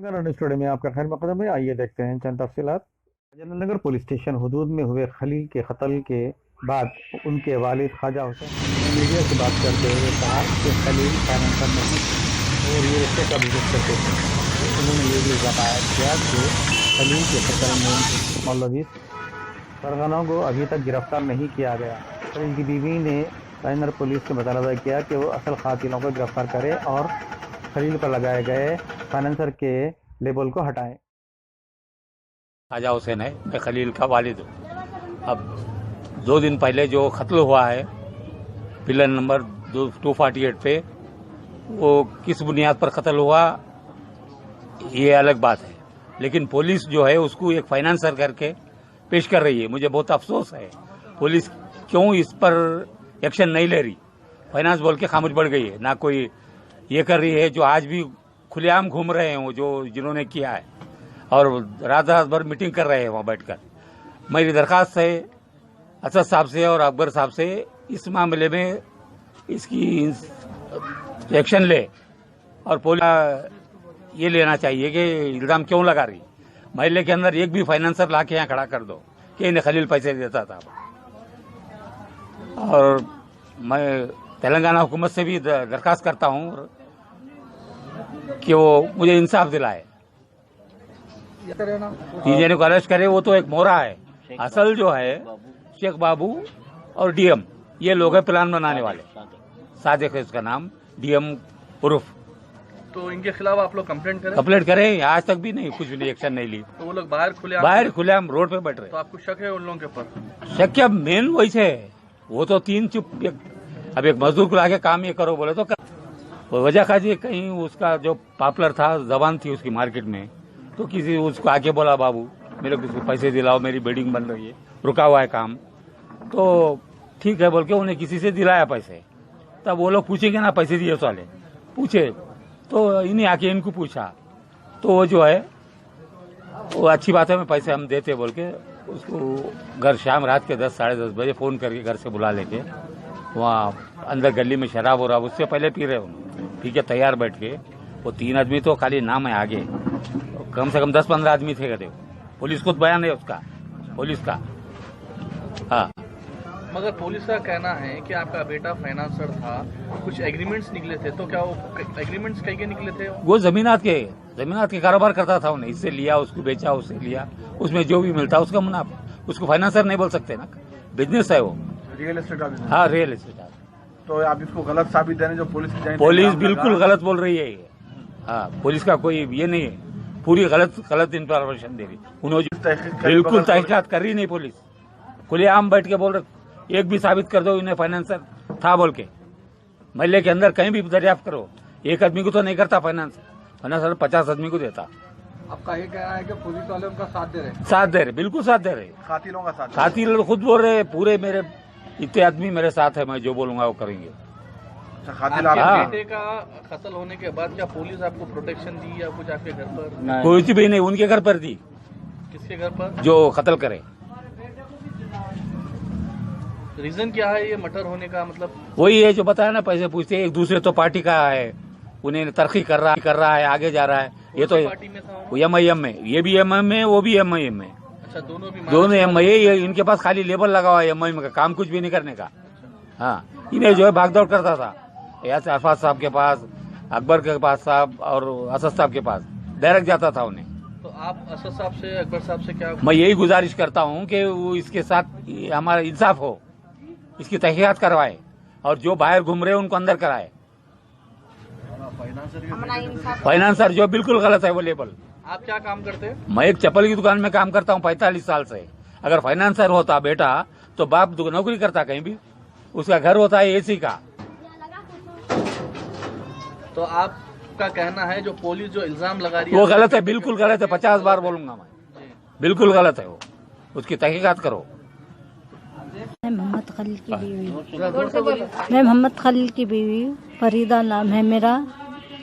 Telangana studio में आपका खैर मकदम है। आइए देखते हैं चंद तफसीलात। जयनगर पुलिस स्टेशन हुदूद में हुए खलील के कत्ल के बाद उनके वालिद ख्वाजा हुसैन ने मीडिया से बात करते हुए कहा कि खलील फाइनेंसर नहीं वो रियल एस्टेट का बिजनेस करते थे। उन्होंने ये भी बताया किया कि खलील के कत्ल में मुलविस सरगनों को अभी तक गिरफ्तार नहीं किया गया। खलील की बीवी ने जयनगर पुलिस से मुतालबा किया कि वो असल कातिलों को गिरफ्तार करे और खलील पर लगाए गए फाइनेंसर के लेबल को हटाएं। ख्वाजा हुसैन है, मैं खलील का वालिद हूँ। अब 2 दिन पहले जो कत्ल हुआ है पिलर नंबर 248 पे, वो किस बुनियाद पर कत्ल हुआ ये अलग बात है, लेकिन पुलिस जो है उसको एक फाइनेंसर करके पेश कर रही है। मुझे बहुत अफसोस है, पुलिस क्यों इस पर एक्शन नहीं ले रही। फाइनेंस बोल के खामोश बढ़ गई है, ना कोई ये कर रही है। जो आज भी खुलेआम घूम रहे हैं वो जो जिन्होंने किया है और रात रात भर मीटिंग कर रहे हैं वहाँ बैठकर। मेरी दरखास्त है असद साहब से और अकबर साहब से, इस मामले में इसकी एक्शन ले और पुलिस ये लेना चाहिए कि इल्जाम क्यों लगा रही। महल्ले के अंदर एक भी फाइनेंसर ला के यहाँ खड़ा कर दो कि इन्हें खलील पैसे देता था। और मैं तेलंगाना हुकूमत से भी दरखास्त करता हूँ कि वो मुझे इंसाफ दिलाए, तीन को अरेस्ट करे। वो तो एक मोहरा है, असल जो है शेख बाबू और डीएम, ये लोग हैं प्लान बनाने वाले। सादिक है इसका नाम, डीएम उर्फ। तो इनके खिलाफ आप लोग कंप्लेंट करें, आज तक भी नहीं, कुछ भी नहीं, एक्शन नहीं ली। तो वो लोग बाहर खुलेआम रोड पे बैठ रहे। तो आपको शक है उन लोगों के ऊपर? शक क्या, मेन वही है, वो तो तीन चुप। अब एक मजदूर को लाके काम ये करो बोले तो वजह खाजी कहीं उसका जो पॉपुलर था, जबान थी उसकी मार्केट में, तो किसी उसको आके बोला बाबू मेरे को पैसे दिलाओ, मेरी बिल्डिंग बन रही है, रुका हुआ है काम, तो ठीक है बोल के उन्हें किसी से दिलाया पैसे। तब वो लोग पूछेंगे ना पैसे दिए वाले, पूछे तो इन्हें आके इनको पूछा, तो वो जो है वो अच्छी बात है, मैं पैसे हम देते बोल के उसको घर शाम रात के 10 साढ़े 10 बजे फोन करके घर से बुला लेके वहाँ अंदर गली में शराब हो रहा, उससे पहले पी रहे हो, पी के तैयार बैठ के। वो 3 आदमी तो खाली नाम है, आगे कम से कम 10-15 आदमी थे कहते। पुलिस खुद बयान है उसका, पुलिस का। हाँ, मगर पुलिस का कहना है कि आपका बेटा फाइनेंसर था, कुछ एग्रीमेंट्स निकले थे, तो क्या वो एग्रीमेंट्स कहीं के निकले थे? वो जमीनात के कारोबार करता था, उन्हें इससे लिया, उसको बेचा, उससे लिया, उसमें जो भी मिलता उसका मुनाफा। उसको फाइनेंसर नहीं बोल सकते ना, बिजनेस है वो, रियल एस्टेट का बिजनेस। हाँ, रियल एस्टेट। तो आप इसको गलत साबित दे रहे हैं, जो पुलिस बिल्कुल गलत बोल रही है। हाँ, पुलिस का कोई ये नहीं है, पूरी गलत इंफॉर्मेशन दे रही। उन्होंने बिल्कुल तहकीकात कर रही नहीं पुलिस, खुलेआम बैठ के बोल रहे, एक भी साबित कर दो इन्हें फाइनेंसर था बोल के। महल्ले के अंदर कहीं भी दरियाफ्त करो, एक आदमी को तो नहीं करता फाइनेंसर 50 आदमी को देता। आपका ये कहना है कि पुलिस वाले उनका साथ दे रहे? बिल्कुल साथ दे रहे। कातिलों का साथ? कातिल खुद बोल रहे, पूरे मेरे इतने आदमी मेरे साथ है, मैं जो बोलूंगा वो करेंगे। आपके बेटे का कत्ल होने के बाद क्या पुलिस आपको प्रोटेक्शन दी या कुछ आपके घर पर? कोई भी नहीं, उनके घर पर दी। किसके घर पर? जो कत्ल करे। रीजन क्या है ये मर्डर होने का? मतलब वही है जो बताया ना, पैसे पूछते हैं एक दूसरे, तो पार्टी का है, उन्हें तरक्की कर रहा है, आगे जा रहा है। ये तो पार्टी में था? एमआईएम में, ये भी एमआईएम में, वो भी एमआईएम में। अच्छा, दोनों एमआईएम। इनके पास खाली लेबल लगा हुआ है एमआईएम का, काम कुछ भी नहीं करने का। हाँ, इन्हें जो है भागदौड़ करता था अरफात साहब के पास, अकबर के पास साहब और असद साहब के पास डायरेक्ट जाता था उन्हें। तो आप असद साहब से, अकबर साहब से क्या? मैं यही गुजारिश करता हूँ कि वो इसके साथ हमारा इंसाफ हो, इसकी तहकीकात करवाए और जो बाहर घूम रहे हैं उनको अंदर कराए। फाइनेंसर जो बिल्कुल गलत है वो लेबल। आप क्या काम करते हैं? मैं एक चप्पल की दुकान में काम करता हूँ 45 साल से। अगर फाइनेंसर होता बेटा तो बाप नौकरी करता कहीं भी, उसका घर होता है एसी का। तो आपका कहना है जो पुलिस जो इल्जाम लगा रही है वो गलत है, बिल्कुल गलत है, 50 बार बोलूंगा मैं, बिल्कुल गलत है वो, उसकी तहकीकात करो। मैं मोहम्मद खलील की बीवी फरीदा नाम है मेरा।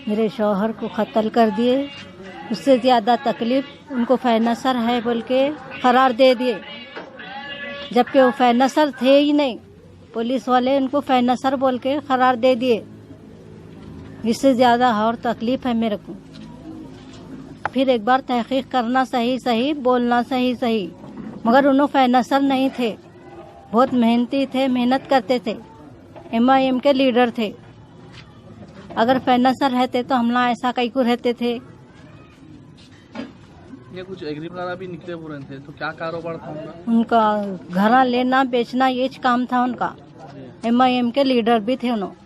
मेरे शौहर को कत्ल कर दिए, उससे ज़्यादा तकलीफ उनको फाइनेंसर है बोल के करार दे दिए, जबकि वो फाइनेंसर थे ही नहीं। पुलिस वाले उनको फाइनेंसर बोल के करार दे दिए। इससे ज़्यादा और तकलीफ है मेरे को। फिर एक बार तहकीक करना सही सही, बोलना सही सही। मगर उन्होंने फाइनेंसर नहीं थे, बहुत मेहनती थे, मेहनत करते थे, MIM के लीडर थे। अगर फाइनेंसर रहते तो हम ना ऐसा कई को रहते थे। ये कुछ एग्रीमेंट भी निकले हुए थे, तो क्या कारोबार था उनका? उनका घरा लेना बेचना ये काम था उनका। MIM के लीडर भी थे उन्होंने।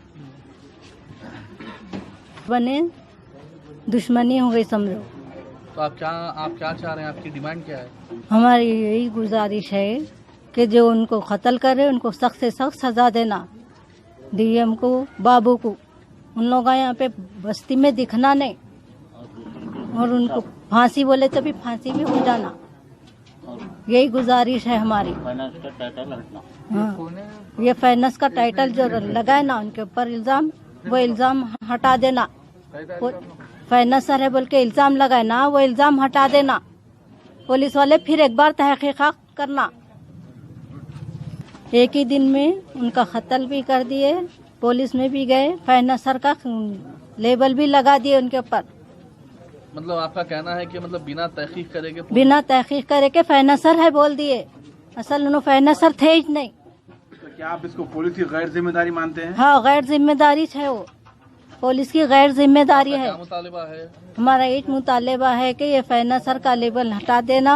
बने दुश्मनी हो गई समझो। तो आप क्या चाह रहे हैं, आपकी डिमांड क्या है? हमारी यही गुजारिश है कि जो उनको कत्ल करे उनको सख्त से सख्त सजा देना। DM को, बाबू को, उन लोग यहाँ पे बस्ती में दिखना नहीं, और उनको फांसी बोले तो भी फांसी भी हो जाना। यही गुजारिश है हमारी। हाँ, ये फाइनेंस का टाइटल जो लगा है ना उनके ऊपर इल्जाम, वो इल्जाम हटा देना। फाइनेंसर है बोल के इल्जाम लगाए ना, वो इल्जाम हटा देना। पुलिस वाले फिर एक बार तहकीकात करना। एक ही दिन में उनका कत्ल भी कर दिए, पुलिस में भी गए, फाइनेंसर का लेबल भी लगा दिए उनके ऊपर। मतलब आपका कहना है कि मतलब बिना तहकीक करे के फाइनेंसर है बोल दिए, असल उन्होंने फाइनेंसर थे ही नहीं। तो क्या आप इसको पुलिस की गैर जिम्मेदारी मानते हैं? हाँ, गैर जिम्मेदारी है, वो पुलिस की गैर जिम्मेदारी है। मुतालिबा है हमारा एक मुतालिबा है कि ये फाइनेंसर का लेबल हटा देना,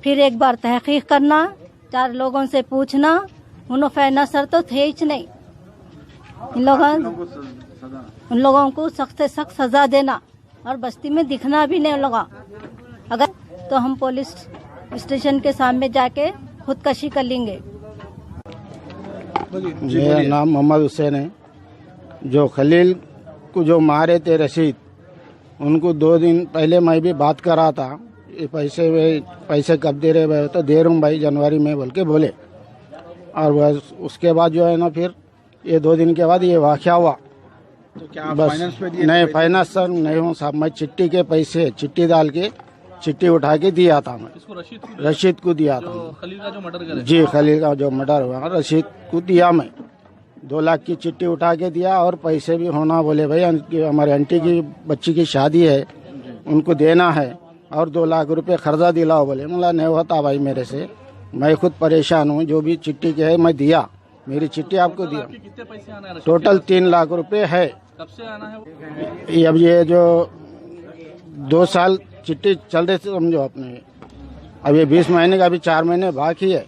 फिर एक बार तहकीक करना, 4 लोगों से पूछना। उन्होंने फाइनेंसर तो थे ही नहीं। उन लोगों को सख्त से सख्त सजा देना और बस्ती में दिखना भी नहीं लगा। अगर तो हम पुलिस स्टेशन के सामने जाके खुदकशी कर लेंगे। मेरा नाम मोहम्मद हुसैन है। जो खलील को जो मारे थे रशीद, उनको 2 दिन पहले मैं भी बात करा था, ये पैसे कब दे रहे भाई, तो दे रहा हूँ भाई जनवरी में बोल के बोले। और वह उसके बाद जो है ना, फिर ये 2 दिन के बाद ये वाक़या हुआ। तो क्या आप बस फाइनेंस पे दिए? नहीं, फाइनेंसर नहीं हूँ साहब, मैं चिट्ठी के पैसे चिट्ठी डाल के चिट्ठी उठा के दिया था। मैं इसको रशीद को दिया था। खलील का जो मर्डर करे। जी, खलील का जो मर्डर हुआ रशीद को दिया मैं। 2 लाख की चिट्ठी उठा के दिया, और पैसे भी होना बोले भाई हमारे आंटी की बच्ची की शादी है, उनको देना है, और 2 लाख रुपए खर्चा दिलाओ बोले। मतलब नहीं होता भाई मेरे से, मैं खुद परेशान हूँ। जो भी चिट्ठी के है मैं दिया, मेरी चिट्ठी आपको दिया। कितने पैसे आना है? टोटल 3 लाख रुपए है। कब से आना है? अब ये जो 2 साल चिट्ठी चल रही थी समझो अपने, अब ये 20 महीने का, अभी 4 महीने बाकी है।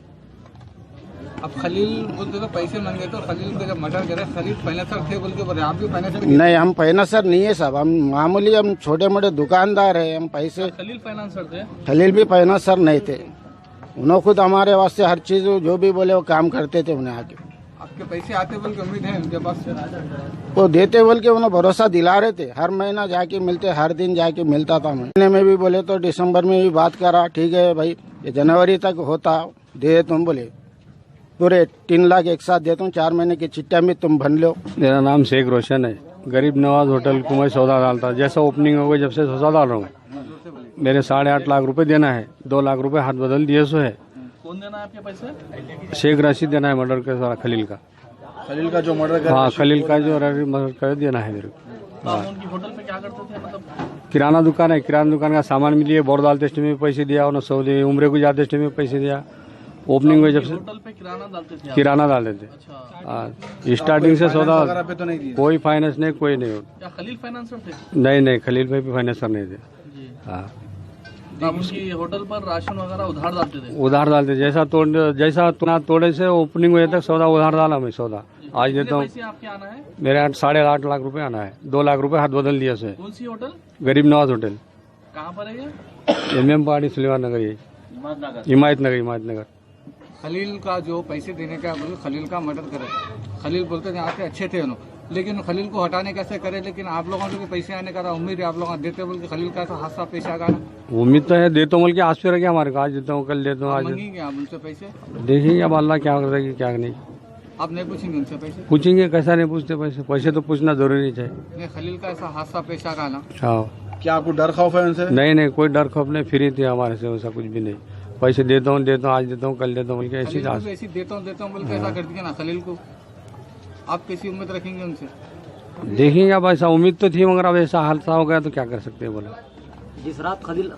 अब खलील बोलते तो पैसे मांगे, तो खलील को जब मर्डर करे खलील फाइनेंसर थे बोल के बोले, आप भी फाइनेंसर? नहीं, हम फाइनेंसर नहीं है साहब, हम मामूली हम छोटे मोटे दुकानदार है। हम पैसे, खलील फाइनेंसर थे? खलील भी फाइनेंसर नहीं थे। उन्होंने खुद हमारे वास्ते हर चीज जो भी बोले वो काम करते थे। उन्हें आके आपके पैसे आते बोल के उम्मीद है उनके पास से? वो देते बोल के उन्हें भरोसा दिला रहे थे। हर महीना जाके मिलते, हर दिन जाके मिलता था। महीने में भी बोले तो दिसंबर में भी बात करा, ठीक है भाई ये जनवरी तक होता दे, तुम बोले पूरे 3 लाख एक साथ देता हूँ, 4 महीने की चिट्ठा में तुम भन लो। मेरा नाम शेख रोशन है। गरीब नवाज होटल को मैं सौदा डालता, जैसा ओपनिंग हो गई जब से सौदा डाल रहा हूँ। मेरे 8.5 लाख रुपए देना है, 2 लाख रुपए हाथ बदल दिए सो है। कौन देना है आपके पैसे? शेख रशीद देना है मर्डर के सारा खलील का। खलील का जो मर्डर कर, हाँ, खलील का जो मर्डर कर देना है मेरे को। तो आप उनकी होटल पे क्या करते थे? मतलब किराना दुकान है, किराना दुकान का सामान मिलिए, बोर डालते टेस्ट में पैसे दिया, उन्होंने सऊदी उम्र को जाते टेस्ट में पैसे दिया। ओपनिंग हुई जब से होटल पे किराना डालते थे? किराना डालते थे। अच्छा, स्टार्टिंग से सौदा वगैरह पे तो नहीं दिए? कोई फाइनेंस नहीं, कोई नहीं। क्या खलील फाइनेंसर थे? नहीं, खलील भाई भी फाइनेंसर नहीं थे। जी। हाँ, आप उनकी होटल पर राशन वगैरह उधार डालते थे? उधार डालते, जैसा तोड़े से ओपनिंग हुए तक सौदा उधार डाला मैं। सौदा आज देता हूँ। पैसे आपके आना है? मेरे 8.5 लाख रुपए आना है, 2 लाख रुपए हाथ बदल दिया से। कौन सी होटल? गरीब नवाज होटल, कहाँ पर है ये? MM पहाड़ी सुलेमान नगर, ये हिमायत नगर। खलील का जो पैसे देने का बोले, खलील का मर्डर करे, खलील बोलते थे आते अच्छे थे उन्होंने, लेकिन खलील को हटाने कैसे करे? लेकिन आप लोगों से भी पैसे आने का उम्मीद है, आप लोग देते बोल के खलील का हादसा पेश आ गया। उम्मीद तो है, देता हूँ बोल के आज पे रह गया हमारे, आज देता हूँ, कल देता हूँ, आज मांगेंगे आप उनसे पैसे? देखेंगे अब अल्लाह क्या करेगी क्या नहीं। आप नहीं पूछेंगे उनसे पैसे? पूछेंगे, कैसा नहीं पूछते पैसे तो पूछना जरूरी है। नहीं, खलील का ऐसा हादसा पेश आ गया ना। हाँ, क्या आपको डर खौफ है उनसे? नहीं, कोई डर खौफ नहीं, फ्री थी हमारे से, वैसा कुछ भी नहीं। पैसे देता हूँ, आज देता हूँ, कल देता हूँ बोल के ऐसी ऐसी देता हूँ बोल के ऐसा कर दिया ना खलील को। आप कैसी उम्मीद रखेंगे उनसे? देखेंगे अब, ऐसा उम्मीद तो थी मगर अब ऐसा हादसा हो गया तो क्या कर सकते हैं बोला। जिस रात खलील